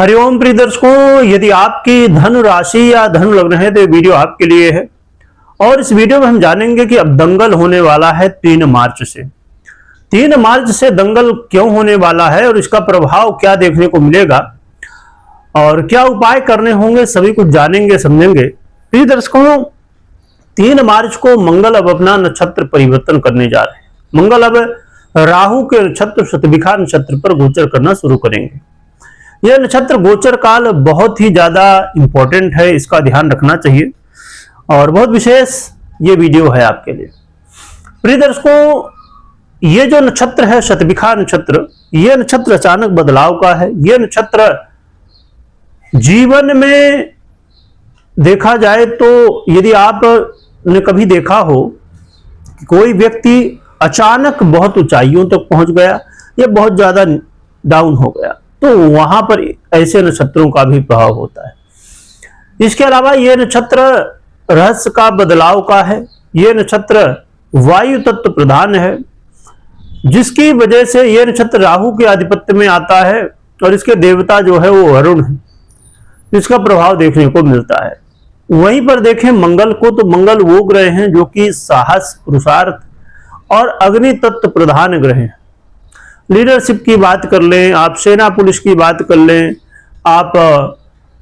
हरिओम प्रिय दर्शकों, यदि आपकी धन राशि या धन लग्न है तो ये वीडियो आपके लिए है। और इस वीडियो में हम जानेंगे कि अब दंगल होने वाला है 3 मार्च से। 3 मार्च से दंगल क्यों होने वाला है और इसका प्रभाव क्या देखने को मिलेगा और क्या उपाय करने होंगे, सभी कुछ जानेंगे समझेंगे। प्रिय दर्शकों, 3 मार्च को मंगल अब अपना नक्षत्र परिवर्तन करने जा रहे हैं। मंगल अब राहु के नक्षत्र शतभिखा नक्षत्र पर गोचर करना शुरू करेंगे। यह नक्षत्र गोचर काल बहुत ही ज्यादा इंपॉर्टेंट है, इसका ध्यान रखना चाहिए और बहुत विशेष ये वीडियो है आपके लिए। प्रिय दर्शकों, ये जो नक्षत्र है शतभिखा नक्षत्र, यह नक्षत्र अचानक बदलाव का है। यह नक्षत्र जीवन में देखा जाए तो यदि आपने कभी देखा हो कि कोई व्यक्ति अचानक बहुत ऊंचाइयों तक पहुंच गया या बहुत ज्यादा डाउन हो गया, तो वहां पर ऐसे नक्षत्रों का भी प्रभाव होता है। इसके अलावा यह नक्षत्र रहस्य का बदलाव का है। यह नक्षत्र वायु तत्व प्रधान है, जिसकी वजह से यह नक्षत्र राहु के आधिपत्य में आता है और इसके देवता जो है वो वरुण है, इसका प्रभाव देखने को मिलता है। वहीं पर देखें मंगल को, तो मंगल वो ग्रह हैं जो कि साहस, पुरुषार्थ और अग्नि तत्व प्रधान ग्रह हैं। लीडरशिप की बात कर लें, आप सेना पुलिस की बात कर लें, आप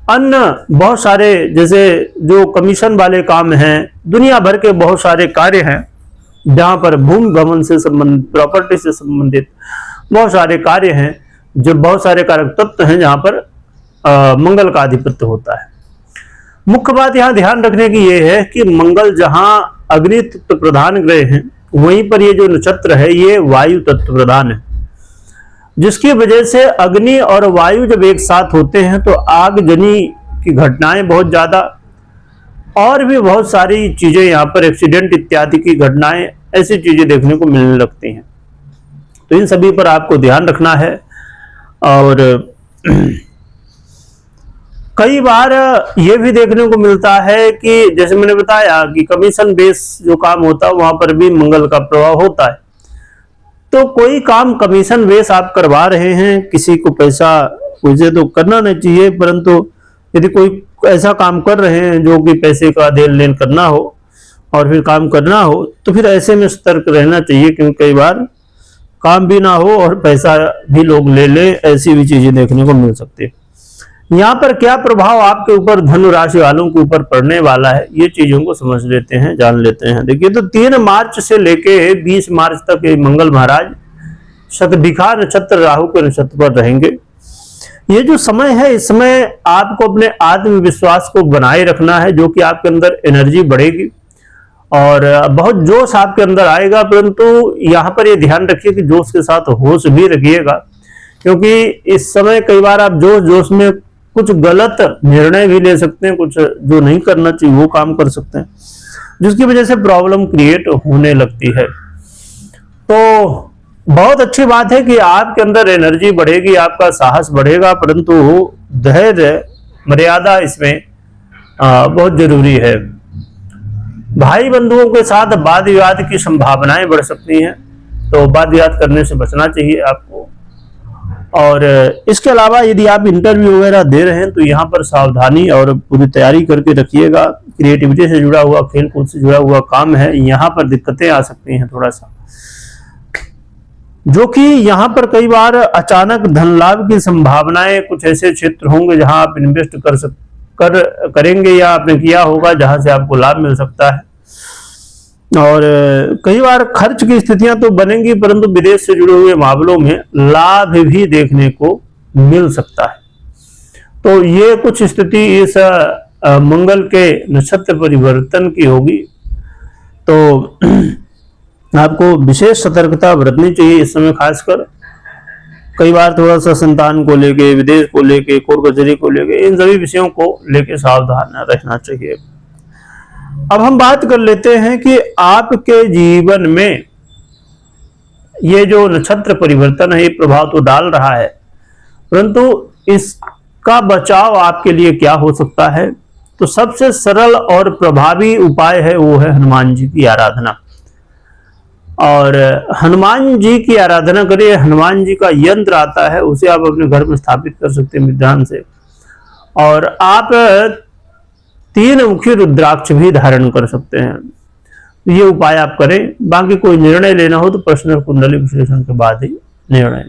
अन्य बहुत सारे जैसे जो कमीशन वाले काम हैं, दुनिया भर के बहुत सारे कार्य हैं जहां पर भूमि भवन से संबंधित, प्रॉपर्टी से संबंधित बहुत सारे कार्य हैं, जो बहुत सारे कारक तत्व हैं जहां पर मंगल का आधिपत्य होता है। मुख्य बात यहां ध्यान रखने की यह है कि मंगल जहां अग्नि तत्व प्रधान ग्रह हैं, वहीं पर ये जो नक्षत्र है ये वायु तत्व प्रधान है, जिसकी वजह से अग्नि और वायु जब एक साथ होते हैं तो आगजनी की घटनाएं बहुत ज्यादा और भी बहुत सारी चीजें यहाँ पर एक्सीडेंट इत्यादि की घटनाएं, ऐसी चीजें देखने को मिलने लगती हैं। तो इन सभी पर आपको ध्यान रखना है। और कई बार यह भी देखने को मिलता है कि जैसे मैंने बताया कि कमीशन बेस जो काम होता है वहां पर भी मंगल का प्रभाव होता है। तो कोई काम कमीशन बेस आप करवा रहे हैं, किसी को पैसा मुझे तो करना नहीं चाहिए, परंतु यदि कोई ऐसा काम कर रहे हैं जो कि पैसे का देन लेन करना हो और फिर काम करना हो, तो फिर ऐसे में सतर्क रहना चाहिए, क्योंकि कई बार काम भी ना हो और पैसा भी लोग ले ले, ऐसी भी चीजें देखने को मिल सकती है। यहाँ पर क्या प्रभाव आपके ऊपर, धन राशि वालों के ऊपर पड़ने वाला है, ये चीजों को समझ लेते हैं, जान लेते हैं। देखिए, तो 3 मार्च से लेके 20 मार्च तक ये मंगल महाराज शतभिखा नक्षत्र राहु के नक्षत्र पर रहेंगे। ये जो समय है, इस समय आपको अपने आत्मविश्वास को बनाए रखना है, जो कि आपके अंदर एनर्जी बढ़ेगी और बहुत जोश आपके अंदर आएगा। परंतु यहाँ पर ये ध्यान रखिए कि जोश के साथ होश भी रखिएगा, क्योंकि इस समय कई बार आप जोश में कुछ गलत निर्णय भी ले सकते हैं, कुछ जो नहीं करना चाहिए वो काम कर सकते हैं, जिसकी वजह से प्रॉब्लम क्रिएट होने लगती है। तो बहुत अच्छी बात है कि आपके अंदर एनर्जी बढ़ेगी, आपका साहस बढ़ेगा, परंतु धैर्य, मर्यादा इसमें बहुत जरूरी है। भाई बंधुओं के साथ वाद विवाद की संभावनाएं बढ़ सकती हैं, तो वाद विवाद करने से बचना चाहिए आपको। और इसके अलावा यदि आप इंटरव्यू वगैरह दे रहे हैं तो यहाँ पर सावधानी और पूरी तैयारी करके रखिएगा। क्रिएटिविटी से जुड़ा हुआ, खेल कूद से जुड़ा हुआ काम है, यहाँ पर दिक्कतें आ सकती हैं थोड़ा सा, जो कि यहाँ पर कई बार अचानक धन लाभ की संभावनाएं, कुछ ऐसे क्षेत्र होंगे जहां आप इन्वेस्ट करेंगे या आपने किया होगा जहां से आपको लाभ मिल सकता है। और कई बार खर्च की स्थितियां तो बनेंगी, परंतु विदेश से जुड़े हुए मामलों में लाभ भी देखने को मिल सकता है। तो ये कुछ स्थिति इस मंगल के नक्षत्र परिवर्तन की होगी, तो आपको विशेष सतर्कता बरतनी चाहिए इस समय। खासकर कई बार थोड़ा सा संतान को लेके, विदेश को लेके, कोर्ट कचहरी को लेके, इन सभी विषयों को लेके सावधान रहना चाहिए। अब हम बात कर लेते हैं कि आपके जीवन में ये जो नक्षत्र परिवर्तन है ये प्रभाव तो डाल रहा है, परंतु इसका बचाव आपके लिए क्या हो सकता है। तो सबसे सरल और प्रभावी उपाय है वो है हनुमान जी की आराधना। और हनुमान जी की आराधना करिए। हनुमान जी का यंत्र आता है, उसे आप अपने घर में स्थापित कर सकते हैं विधान से। और आप 3 मुखी रुद्राक्ष भी धारण कर सकते हैं। ये उपाय आप करें। बाकी कोई निर्णय लेना हो तो पर्सनल कुंडली विश्लेषण के बाद ही निर्णय।